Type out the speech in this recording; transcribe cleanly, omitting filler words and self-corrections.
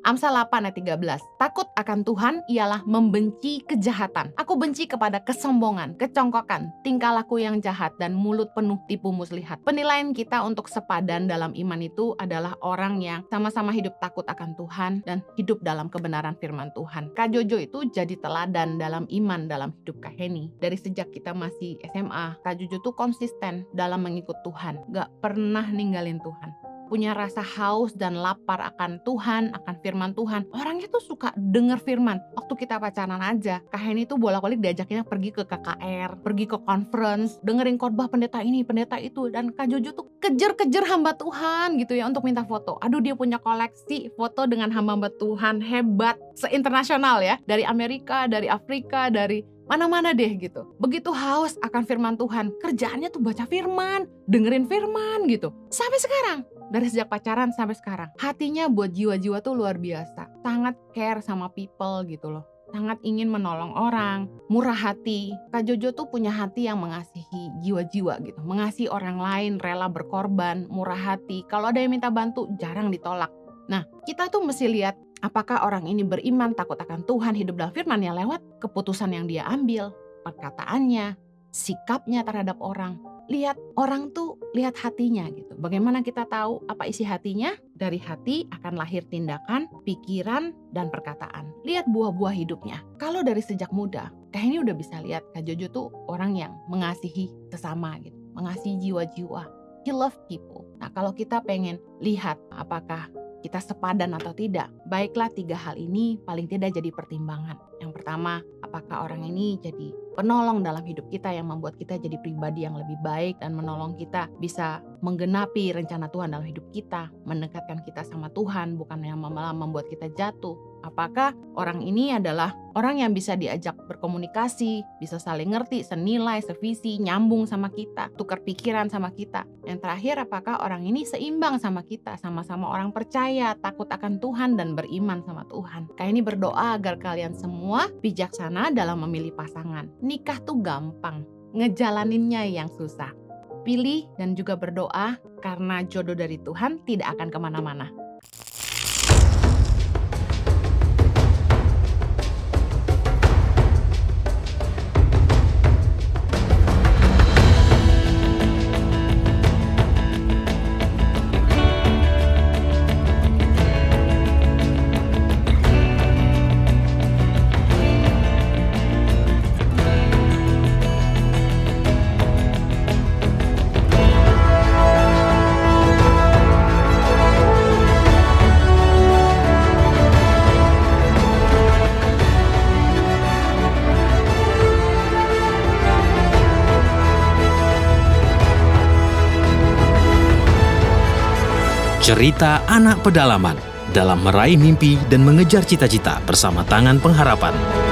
Amsal 8 ayat 13. Takut akan Tuhan ialah membenci kejahatan. Aku benci kepada kesombongan, kecongkokan, tingkah laku yang jahat, dan mulut penuh tipu muslihat. Penilaian kita untuk sepadan dalam iman itu adalah orang yang sama-sama hidup takut akan Tuhan dan hidup dalam kebenaran firman Tuhan. Kak Jojo itu jadi teladan dalam iman dalam hidup Kak Heni. Dari sejak kita masih SMA, Kak Jojo tuh konsisten dalam mengikut Tuhan. Gak pernah ninggalin Tuhan. Punya rasa haus dan lapar akan Tuhan, akan firman Tuhan. Orangnya tuh suka denger firman. Waktu kita pacaran aja, Kak Heni tuh bolak-balik diajakinnya pergi ke KKR, pergi ke conference, dengerin khotbah pendeta ini, pendeta itu. Dan Kak Jojo tuh kejar-kejar hamba Tuhan gitu ya untuk minta foto. Aduh, dia punya koleksi foto dengan hamba-hamba Tuhan hebat, se-internasional ya. Dari Amerika, dari Afrika, dari mana-mana deh gitu. Begitu haus akan firman Tuhan, kerjaannya tuh baca firman, dengerin firman gitu. Sampai sekarang. Dari sejak pacaran sampai sekarang, hatinya buat jiwa-jiwa tuh luar biasa. Sangat care sama people gitu loh. Sangat ingin menolong orang, murah hati. Kak Jojo tuh punya hati yang mengasihi jiwa-jiwa gitu. Mengasihi orang lain, rela berkorban, murah hati. Kalau ada yang minta bantu, jarang ditolak. Nah, kita tuh mesti lihat apakah orang ini beriman, takut akan Tuhan, hidup dalam firman ya lewat keputusan yang dia ambil, perkataannya, sikapnya terhadap orang. Lihat orang tuh, lihat hatinya gitu. Bagaimana kita tahu apa isi hatinya? Dari hati akan lahir tindakan, pikiran, dan perkataan. Lihat buah-buah hidupnya. Kalau dari sejak muda, Kak ini udah bisa lihat Kak Jojo tuh orang yang mengasihi sesama gitu. Mengasihi jiwa-jiwa. He love people. Nah, kalau kita pengen lihat apakah kita sepadan atau tidak, baiklah 3 hal ini paling tidak jadi pertimbangan. Yang pertama, apakah orang ini jadi penolong dalam hidup kita yang membuat kita jadi pribadi yang lebih baik dan menolong kita bisa menggenapi rencana Tuhan dalam hidup kita, mendekatkan kita sama Tuhan, bukan yang malah membuat kita jatuh. Apakah orang ini adalah orang yang bisa diajak berkomunikasi, bisa saling ngerti, senilai, sevisi, nyambung sama kita, tukar pikiran sama kita. Yang terakhir, apakah orang ini seimbang sama kita, sama-sama orang percaya, takut akan Tuhan, dan beriman sama Tuhan. Kayak ini berdoa agar kalian semua bijaksana dalam memilih pasangan. Nikah tuh gampang, ngejalaninnya yang susah. Pilih dan juga berdoa karena jodoh dari Tuhan tidak akan kemana-mana. Cerita anak pedalaman dalam meraih mimpi dan mengejar cita-cita bersama Tangan Pengharapan.